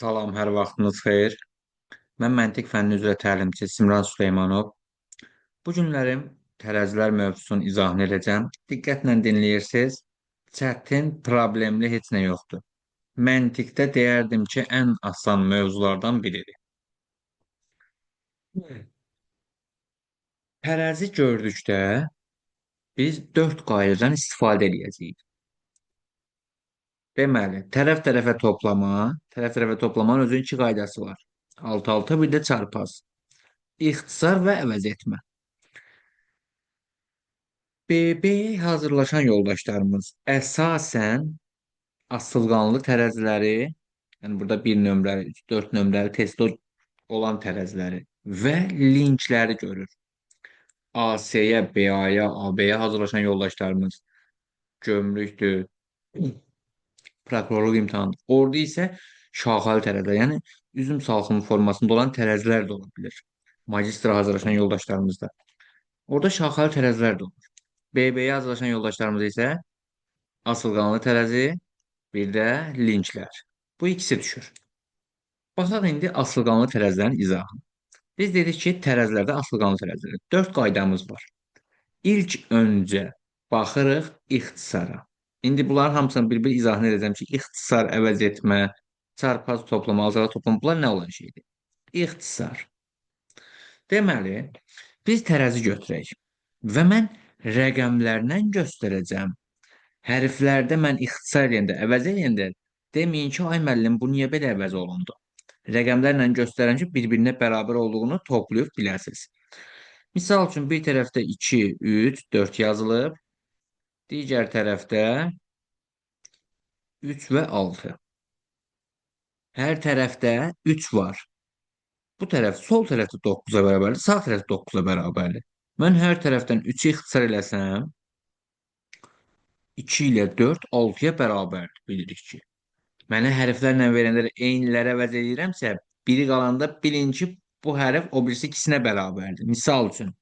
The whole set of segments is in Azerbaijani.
Salam, hər vaxtınız xeyir. Mən məntiq fənni üzrə təlimçi Simran Süleymanov. Bu günlərim tərəzilər mövzusunun izahını edəcəm. Diqqətlə dinləyirsiniz. Çətin, problemli heç nə yoxdur. Məntiqdə deyərdim ki, ən asan mövzulardan biridir. Tərəzi gördükdə biz dörd qaydada istifadə edəcəyik. Deməli, tərəf-tərəfə toplamanın özünün iki qaydası var. Alt-alta bir də çarpaz. İxtisar və əvəz etmə. BB hazırlaşan yoldaşlarımız əsasən asılqanlı tərəziləri, yəni burada bir nömrəli, 3, 4 nömrəli testi olan tərəziləri və linkləri görür. AS-yə, BA-ya, AB-yə hazırlaşan yoldaşlarımız gömrükdür, prokurorluq imtahanı. Orada isə şaxəli tərəzilər, yəni üzüm salxımı formasında olan tərəzilər də ola bilər. Magistra hazırlaşan yoldaşlarımız da. Orada şaxəli tərəzilər də olur. BB-yə hazırlaşan yoldaşlarımız isə asılqanlı tərəzi, bir də linklər. Bu ikisi düşür. Baxaq indi asılqanlı tərəzilərin izahı. Biz dedik ki, tərəzilərdə asılqanlı tərəzilər. Dörd qaydamız var. İlk öncə baxırıq ixtisara. İndi bunların hamısını bir-bir izahını edəcəm ki, ixtisar, əvəz etmə, çarpaz toplama, azala toplama bunlar nə olan şeydir? İxtisar. Deməli, biz tərəzi götürək və mən rəqəmlərlə göstərəcəm. Hərflərdə mən ixtisar eləyəndə, əvəz eləyəndə deməyin ki, ay müəllim, bu niyə belə əvəz olundu? Rəqəmlərlə göstərən ki, bir-birinə bərabər olduğunu toplayıb biləsiniz. Misal üçün bir tərəfdə 2, 3, 4 yazılıb, digər tərəfdə 3 və 6. Hər tərəfdə 3 var. Bu tərəf sol tərəfdə 9-a bərabərdir, sağ tərəf 9-a bərabərdir. Mən hər tərəfdən 3-ü ixtisar eləsəm, 2 ilə 4 6-ya bərabərdir, bilirik ki. Mənə hərflərlə verəndə eyniləri əvəz edirəmsə, biri qalanda bilin ki, bu hərf o birisi ikisinə bərabərdir. Misal üçün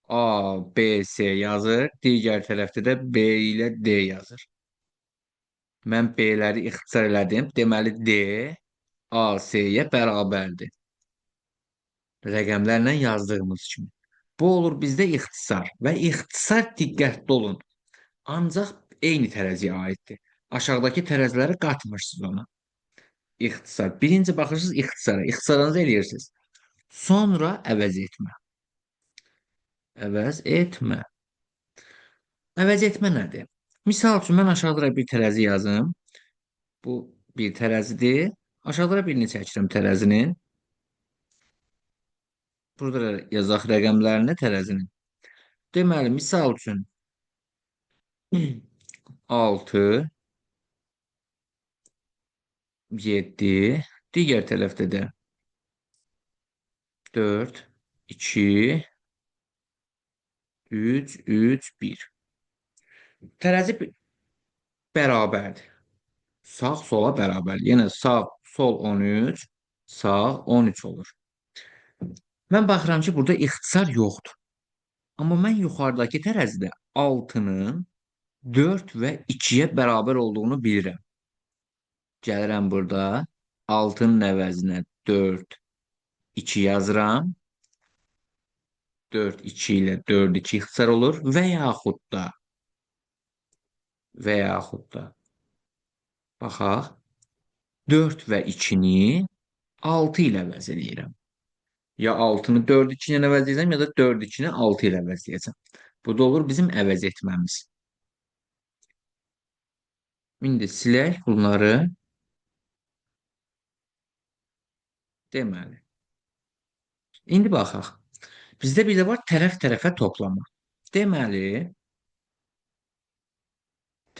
A, B, C yazır, digər tərəfdə də B ilə D yazır. Mən B-ləri ixtisar elədim, deməli D A, C-yə bərabərdir. Rəqəmlərlə yazdığımız kimi. Bu olur bizdə ixtisar və ixtisar diqqətli olun. Ancaq eyni tərəziyə aiddir. Aşağıdakı tərəziləri qatmırsınız ona. İxtisar. Birinci baxırsınız ixtisara. İxtisarınızı eləyirsiniz. Sonra əvəz etmə. Əvəz etmə. Əvəz etmə nədir? Misal üçün mən aşağıda bir tərəzi yazım. Bu bir tərəzidir. Aşağıda birini çəkirəm tərəzinin. Burada yazaq rəqəmlərini tərəzinin. Deməli, misal üçün 6, 7, digər tərəfdə də 4, 2, 3, 3, 1. Tərəzi bərabərdir. Sağ sola bərabər. Yenə sağ, sol 13, sağ 13 olur. Mən baxıram ki, burada ixtisar yoxdur. Amma mən yuxarıdakı tərəzidə 6-nın 4 və 2-yə bərabər olduğunu bilirəm. Gəlirəm burada 6-nın əvəzinə 4, 2 yazıram. 4, 2 ilə 4, 2 ixtisar olur və yaxud da baxaq 4 və 2-ni 6 ilə əvəz edirəm. Ya 6-nı 4 2 ilə əvəzləyəcəm, ya da 4 2-ni 6 ilə əvəzləyəcəm. Bu da olur bizim əvəz etməmiz. İndi silək bunları. Deməli. İndi baxaq. Bizdə bir də var tərəf-tərəfə toplama. Deməli,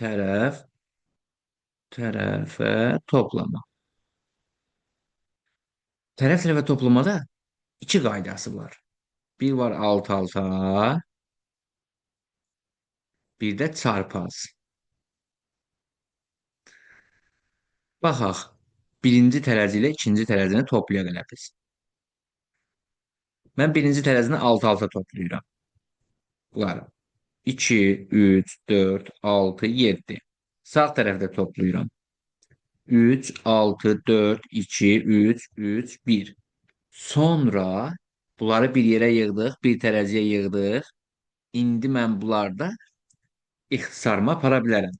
tərəf-tərəfə toplama. Tərəf-tərəfə toplamada iki qaydası var. Bir var alt-alta, bir də çarpaz. Baxaq, birinci tərəzi ilə ikinci tərəzini toplaya elə biz. Mən birinci tərəzini alt-alta toplayıram. Bunları 2, 3, 4, 6, 7. Sağ tərəfdə toplayıram. 3, 6, 4, 2, 3, 3, 1. Sonra bunları bir yerə yığdıq, bir tərəziyə yığdıq. İndi mən bunlarda ixtisarıma apara bilərəm.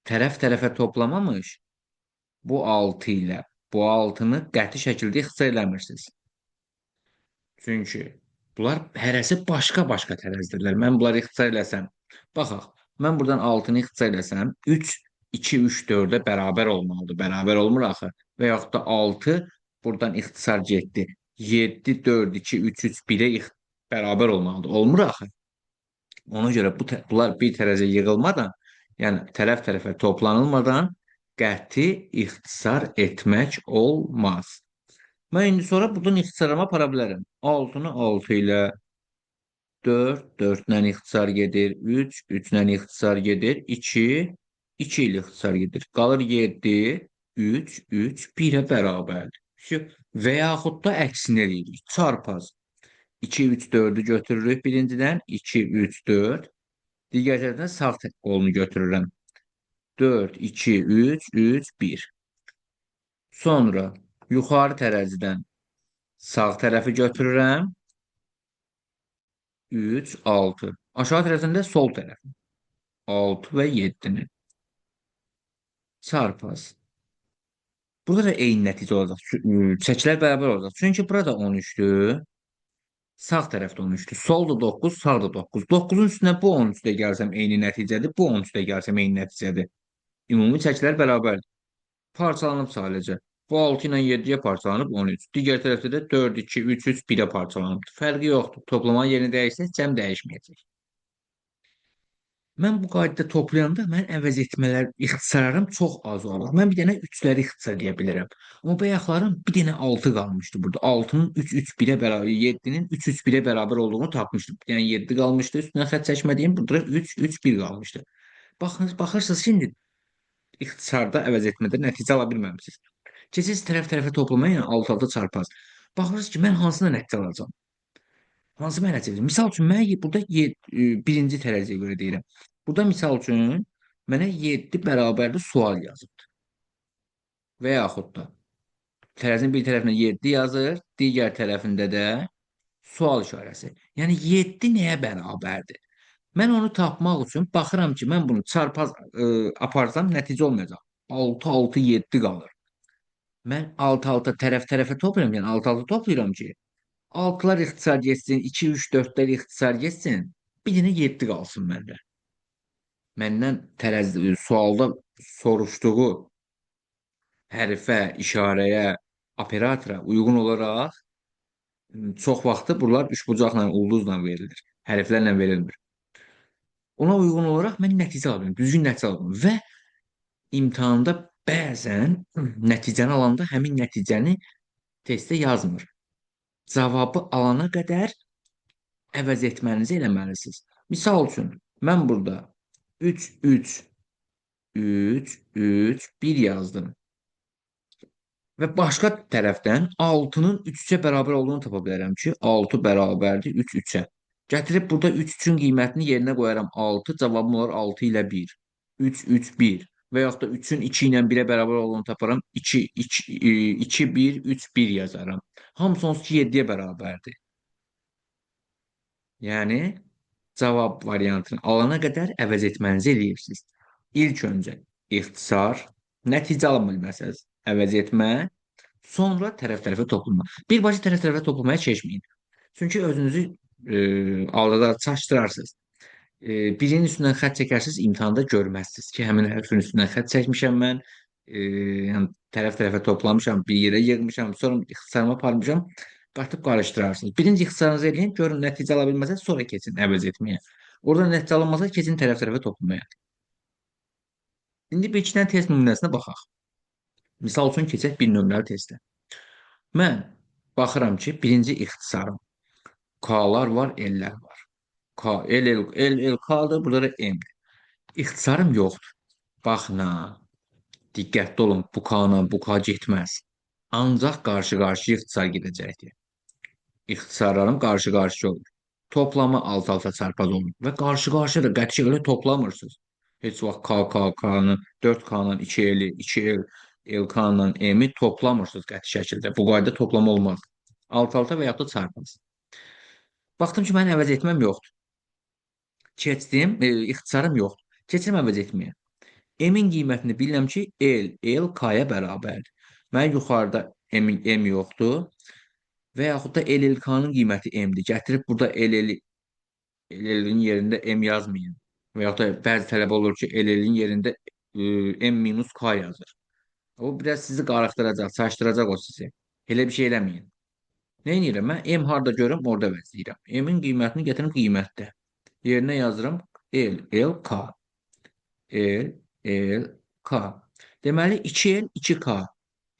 Tərəf-tərəfə toplamamış bu 6 ilə bu 6-nı qəti şəkildə ixtisar eləmirsiniz. Çünki bunlar hərəsi başqa-başqa tərəzidirlər. Mən bunları ixtisar eləsəm, baxaq, mən buradan 6-nı ixtisar eləsəm, 3, 2, 3, 4-ə bərabər olmalıdır. Bərabər olmur axı. Və yaxud da 6 buradan ixtisar getdi. 7, 4, 2, 3, 3, 1-ə bərabər olmalıdır. Olmur axı. Ona görə bunlar bir tərəziyə yığılmadan, yəni tərəf-tərəfə toplanılmadan qəti ixtisar etmək olmaz. Mən indi sonra buradan ixtisarıma apara bilərəm. 6-nı 6 ilə 4, 4-lə ixtisar gedir. 3, 3-lə ixtisar gedir. 2, 2 ilə ixtisar gedir. Qalır 7, 3, 3, 1-ə bərabərdir. Və yaxud da əksini eləyirik. Çarpaz. 2, 3, 4-ü götürürük birincidən. 2, 3, 4. Digər tərəfdən sağ qolunu götürürəm. 4, 2, 3, 3, 1. Sonra yuxarı tərəzidən sağ tərəfi götürürəm. 3, 6. Aşağı tərəfində sol tərəf. 6 və 7-ni çarpaz. Burada da eyni nəticə olacaq. Çəkilər bərabər olacaq. Çünki burada 13-dür. Sağ tərəfdə 13-dür. Solda 9, sağda 9. 9-un üstünə bu 13 də gəlsəm eyni nəticədir. Bu 13 də gəlsəm eyni nəticədir. Ümumi çəkilər bərabərdir. Parçalanıb sadəcə. Bu 6 ilə 7-yə parçalanıb 13. Digər tərəfdə də 4, 2, 3, 3, 1-ə parçalanıbdır. Fərqi yoxdur. Toplamanın yerini dəyişsək, cəm dəyişməyəcək. Mən bu qaydada toplayanda mən əvəz etmələr, ixtisarlarım çox az olur. Mən bir dənə 3-ləri ixtisar edə bilirəm. Amma bayaqların bir dənə 6 qalmışdı burada. 6-nın 3 3 1-ə bərabər, 7-nin 3 3 1-ə bərabər olduğunu tapmışdım. Yəni 7 qalmışdı, üstünə xətt çəkmədiyim burada 3 3 1 qalmışdı. Baxırsınız ki, indi ixtisarda əvəz etmədə nəticə ala bilməmisiniz. Keçirsiniz tərəf-tərəfə toplamaya, yəni 6 6 çarpaz. Baxırsınız ki, mən hansına nəticə alacağam? Hansı mənədir? Misal üçün mən burada birinci tərəziyə görə deyirəm. Burada misal üçün mənə 7 bərabərli sual yazıb. Və yaxud da tərəzinin bir tərəfinə 7 yazır, digər tərəfində də sual işarəsi. Yəni 7 nəyə bərabərdir? Mən onu tapmaq üçün baxıram ki, mən bunu çarpaz aparsam nəticə olmayacaq. 6 6 7 qalır. Mən 6 6 tərəf-tərəfə toplayıram, yəni 6 6 toplayıram ki, 6'lar ixtisar geçsin, 2, 3, 4'ler ixtisar geçsin. Bir dənə 7 qalsın məndə. Məndən sualda soruşduğu hərfə, işarəyə, operatora uyğun olaraq çox vaxtı bunlar üçbucaqla, ulduzla verilir. Hərflərlə verilmir. Ona uyğun olaraq mən nəticə alıyorum, düzgün nəticə alıyorum və imtahanda bəzən nəticəni alanda həmin nəticəni testdə yazmır. Cavabı alana qədər əvəz etmənizi eləməlisiniz. Misal üçün, mən burada 3, 3, 3, 3, 1 yazdım. Və başqa tərəfdən 6-nın 3-ə bərabər olduğunu tapa bilərəm ki, 6 bərabərdir 3, 3-ə. Gətirib burada 3 üçün qiymətini yerinə qoyaram 6, cavabım olar 6 ilə 1. 3, 3, 1. Və yaxud da 3-ün 2 ilə 1-ə bərabər olduğunu taparam. 2, 2, 2, 1, 3, 1 yazaram. Hamısı onsuz ki 7-yə bərabərdir. Yəni cavab variantını alana qədər əvəz etmənizi eləyirsiniz. İlk öncə ixtisar, nəticə ala bilməsəniz əvəz etmə, sonra tərəf-tərəfə toplama. Birbaşa tərəf-tərəfə toplamaya keçməyin. Çünki özünüzü aldadar, çaşdırarsınız. Birinin üstündən xətt çəkərsiniz, imtahanda görməzsiniz ki, həmin hərfin üstündən xətt çəkmişəm mən, yəni tərəf-tərəfə toplamışam, bir yerə yığmışam, sonra ixtisarıma aparmışam, qatıb qarışdırarsınız. Birinci ixtisarınızı eləyin, görün nəticə ala bilməsəniz, sonra keçin əvəz etməyə. Orada nəticə alınmasa keçin tərəf-tərəfə toplamaya. İndi bir iki dənə test nümunəsinə baxaq. Misal üçün keçək bir nömrəli testə. Mən baxıram ki, birinci ixtisarım K-lar var, L-lər var. K, L, K-dır, burada da M. İxtisarım yoxdur. Baxın ha, diqqətli olun, bu K-la bu K getməz. Ancaq qarşı-qarşıya ixtisar gedəcəkdir. İxtisarlarım qarşı-qarşıya olur. Toplamı alt-alta çarpaz olur. Və qarşı-qarşıya da qəti şəkildə toplamırsınız. Heç vaxt K, K, K-nı 4K-nın 2L, 2L LK-la M-i toplamırsınız qəti şəkildə. Bu qayda toplama olmaz. Alt-alta və yaxud da çarpaz. Baxdım ki, mənim əvəz etməm yoxdur. Keçdim, ixtisarım yoxdur. Keçirəm əvəz etməyə. M-in qiymətini bilirəm ki, L K-ya bərabərdir. Mən yuxarıda M yoxdur və yaxud da LLK-nın qiyməti M-dir. Gətirib burada LL-in yerində M yazmayın. Və yaxud da bəzi tələbə olur ki, LL-in yerində M-K yazır. O biraz sizi qarışdıracaq, çaşdıracaq o sizi. Elə bir şey eləməyin. Nə edirəm mən? M harda görürəm, orada vəzləyirəm. M-in qiymətini gətirim qiymətdə. Yerinə yazıram L K. K. Deməli 2L 2K.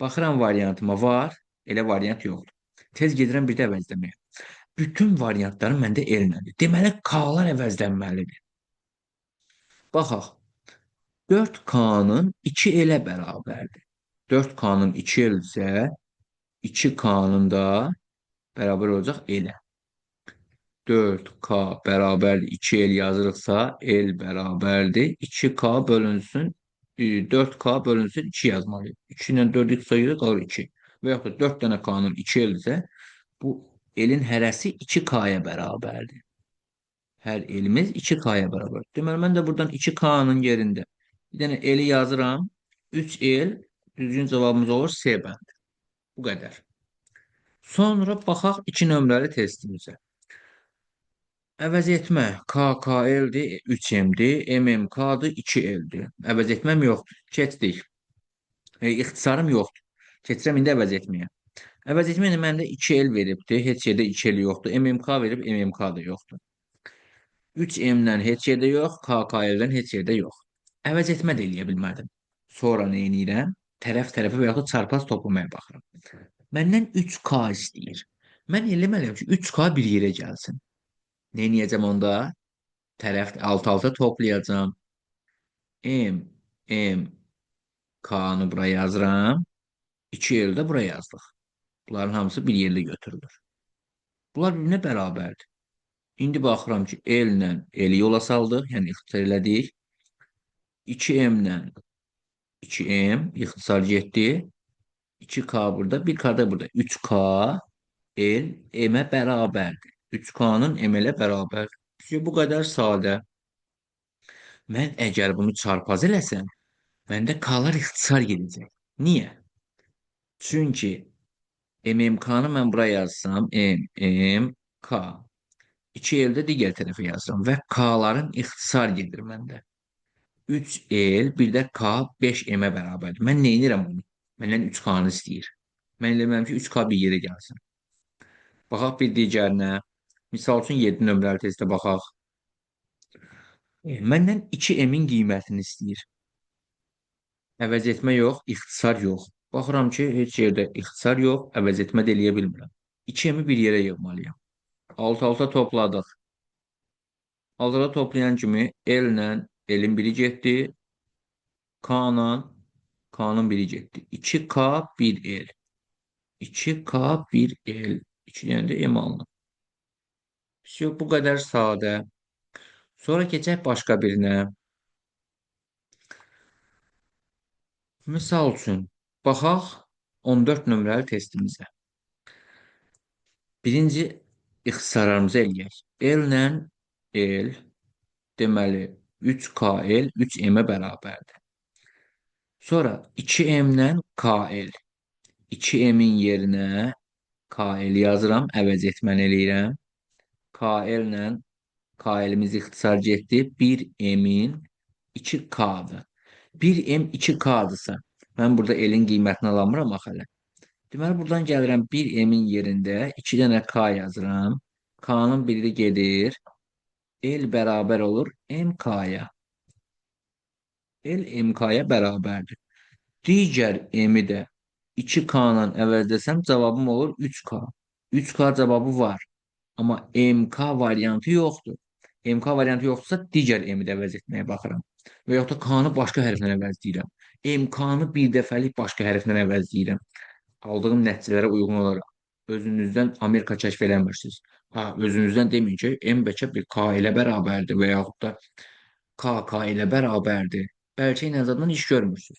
Baxıram variantıma var, elə variant yoxdur. Tez gedirəm bir də əvəzləməyə. Bütün variantlarım məndə L-nədir. Deməli K-lar əvəzlənməlidir. Baxaq. 4K-nın 2L-ə bərabərdir. 4K-nın 2L isə 2K-nın da bərabər olacaq L-ə. 4K bərabərdir 2L yazırıqsa L bərabərdir 2K bölünsün 4K bölünsün 2 yazmalıyıq. 2 ilə 4-ü sayırıq qalır 2. Və yaxud da 4 dənə K-nın 2L isə bu L-in hərəsi 2K-ya bərabərdir. Hər elimiz 2K-ya bərabər. Deməli mən də buradan 2K-nın yerində bir dənə L-i yazıram. 3L düzgün cavabımız olur C bənd. Bu qədər. Sonra baxaq 2 nömrəli testimizə. Əvəz etmə KKL-dir, 3M-dir, MMK-dır, 2L-dir. Əvəz etməm yoxdur. Keçdik. İxtisarım yoxdur. Keçirəm indi əvəz etməyə. Əvəz etmə ilə məndə 2L veribdir. Heç yerdə 2L yoxdur. MMK verib, MMK da yoxdur. 3M-dən heç yerdə yox, KKL-dən heç yerdə yox. Əvəz etmə də eləyə bilmədim. Sonra nə edirəm? Tərəf-tərəfə və yaxud çarpaz toplamaya baxıram. Məndən 3K istəyir. Mən eləməliyəm ki, 3K bir yerə gəlsin. Nə edəcəm onda? Tərəf alt-alta toplayacağam. M, K-nı bura yazıram. 2 yerdə də bura yazdıq. Bunların hamısı bir yerdə götürülür. Bunlar birbirine bərabərdir. İndi baxıram ki, L ilə L yola saldıq, yəni ixtisar elədik. 2M-lə 2M ixtisar getdi. 2K burada, 1K da burada. 3K L M-ə bərabərdir. 3K-nın M ilə bərabər. Bu qədər sadə. Mən əgər bunu çarpaz eləsəm, məndə K-lar ixtisar gedəcək. Niyə? Çünki MMK-nı mən bura yazsam, MMK. 2L-də digər tərəfə yazıram və K-ların ixtisar gedir məndə. 3L, bir də K 5M-ə bərabərdir. Mən nə edirəm bunu? Məndən 3K-nı istəyir. Mən eləməliyəm ki, 3K bir yerə gəlsin. Baxaq bir digərinə. Misal üçün 7 nömrəli testə baxaq. Məndən 2M-in qiymətini istəyir. Əvəz etmə yox, ixtisar yox. Baxıram ki, heç yerdə ixtisar yox, əvəz etmə də eləyə bilmirəm. 2M-i bir yerə yığmalıyam. Alt-alta topladıq. Alt-alta toplayan kimi L-lə L-in biri getdi. K-la K-nın biri getdi. 2K 1L. 2K 1L. 2 dənə də M alınır. Bu qədər sadə. Sonra keçək başqa birinə. Misal üçün, baxaq 14 nömrəli testimizə. Birinci ixtisarlarımızı eləyək. L ilə L, deməli 3KL 3M-ə bərabərdir. Sonra 2M-lə KL. 2M-in yerinə KL yazıram, əvəz etməni eləyirəm. KL-lə KL-imiz ixtisar getdi. 1M-in 2K-dır. 1M 2K-dırsa, mən burada L-in qiymətini alamıram axı hələ. Deməli, buradan gəlirəm 1M-in yerində 2 dənə K yazıram. K-nın biri gedir. L bərabər olur MK-ya. L MK-ya bərabərdir. Digər M-i də 2K-la əvəzləsəm cavabım olur 3K. 3K cavabı var. Amma MK variantı yoxdur. MK variantı yoxdursa digər M-i də əvəz etməyə baxıram. Və yaxud da K-nı başqa hərflə əvəzləyirəm. MK-nı bir dəfəlik başqa hərflə əvəzləyirəm. Aldığım nəticələrə uyğun olaraq özünüzdən Amerika kəşf eləmirsiniz. Özünüzdən deməyin ki, M bəlkə bir K ilə bərabərdir və yaxud da K ilə bərabərdir. Bəlkə ilə zaddan iş görmürsünüz.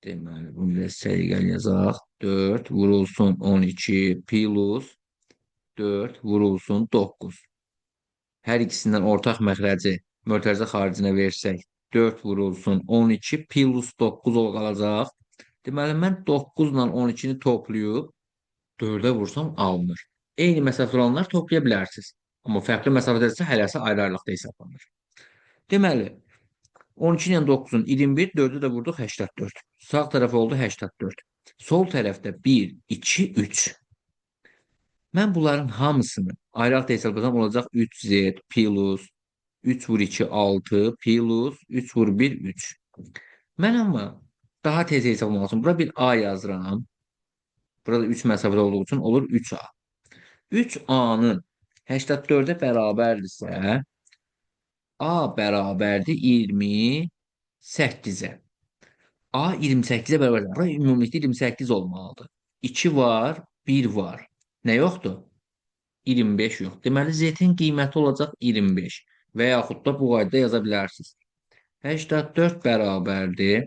Deməli, bunu da səliqəli yazaq. 4 vurulsun 12 plus 4 vurulsun 9. Hər ikisindən ortaq məxrəci mötərizə xaricinə versək, 4 vurulsun 12 plus 9 qalacaq. Deməli, mən 9 ilə 12-ni toplayıb 4-ə vursam alınır. Eyni məsafədə olanlar toplaya bilərsiniz. Amma fərqli məsafədəsə hələsə ayrı-ayrılıqda hesablanır. Deməli, 12 ilə 9-un 21, 4-ü də vurduq 84. Sağ tərəf oldu 84. Sol tərəfdə 1, 2, 3. Mən bunların hamısını ayrı-ayrı hesablasam olacaq 3z plus 3 vur 2 6 plus 3 vur 1 3. Mən amma daha tez hesablamaq üçün bura bir a yazıram. Burada 3 məsafədə olduğu üçün olur 3a. 3a-nın 84-ə bərabərdirsə, a bərabərdir 28-ə. A 28'e beraber. Buraya ümumilikdə 28 olmalıdır. 2 var, 1 var. Nə yoxdur? 25 yox. Deməli, z-in qiyməti olacaq 25. Və yaxud da bu qaydada yaza bilərsiniz. 84 bərabərdir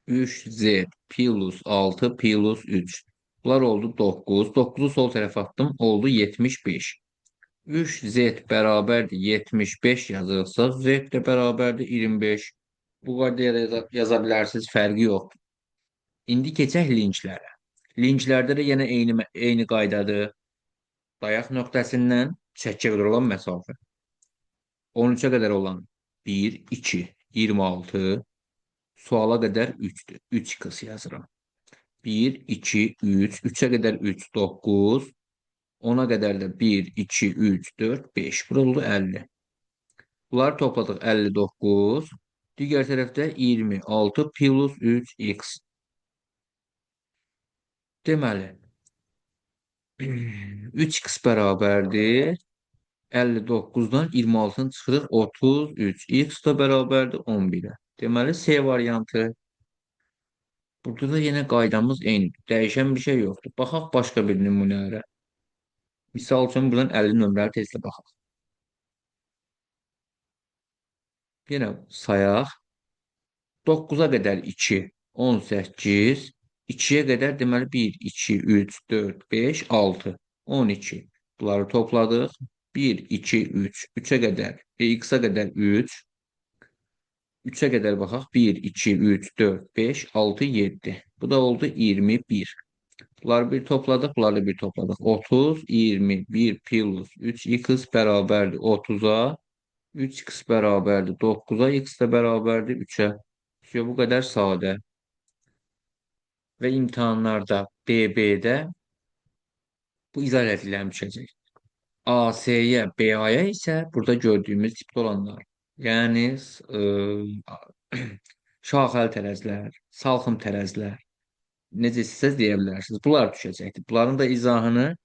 3z plus 6 plus 3. Bunlar oldu 9. 9'u sol tərəfə attım. Oldu 75. 3z bərabərdir 75 yazırsa, z də bərabərdir 25. Bu qaydada yaza bilərsiniz. Fərqi yoxdur. İndi keçək linklərə. Linklərdə də yenə eyni qaydadır. Dayaq nöqtəsindən çəkiyə qədər olan məsafə. 13-ə qədər olan 1, 2, 26, suala qədər 3-dür. 3x yazıram. 1, 2, 3, 3-ə qədər 3, 9, 10-a qədər də 1, 2, 3, 4, 5. Burada oldu 50. Bunları topladıq 59. Digər tərəfdə 26 plus 3x. Deməli, 3x bərabərdir 59-dan 26-nı çıxırıq 33. X da bərabərdir 11-ə. Deməli, C variantı. Burada da yenə qaydamız eynidir. Dəyişən bir şey yoxdur. Baxaq başqa bir nümunələrə. Misal üçün, buradan 50 nömrəli tezlə baxaq. Yenə sayaq. 9-a qədər 2, 18, 2-yə qədər deməli 1, 2, 3, 4, 5, 6, 12. Bunları topladıq. 1, 2, 3, 3-ə qədər, x-a qədər 3, 3-ə qədər baxaq. 1, 2, 3, 4, 5, 6, 7. Bu da oldu 21. Bunları bir topladıq, bunları bir topladıq. 30, 21 plus 3x bərabərdir 30-a. 3x bərabərdir 9-a, x də bərabərdir 3-ə. Bu qədər sadə. Və imtahanlarda BB-də bu izah edilən düşəcək. AC-yə, BA-ya isə burada gördüyümüz tipdə olanlar. Yəni şaxəli tərəzlər, salxım tərəzlər, necə istəsəz deyə bilərsiniz. Bunlar düşəcəkdir. Bunların da izahını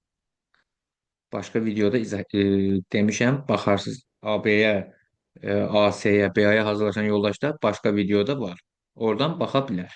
başqa videoda demişəm, baxarsınız. AB-yə, AC-yə, BA-ya hazırlaşan yoldaşlar başqa videoda var. Oradan baxa bilər.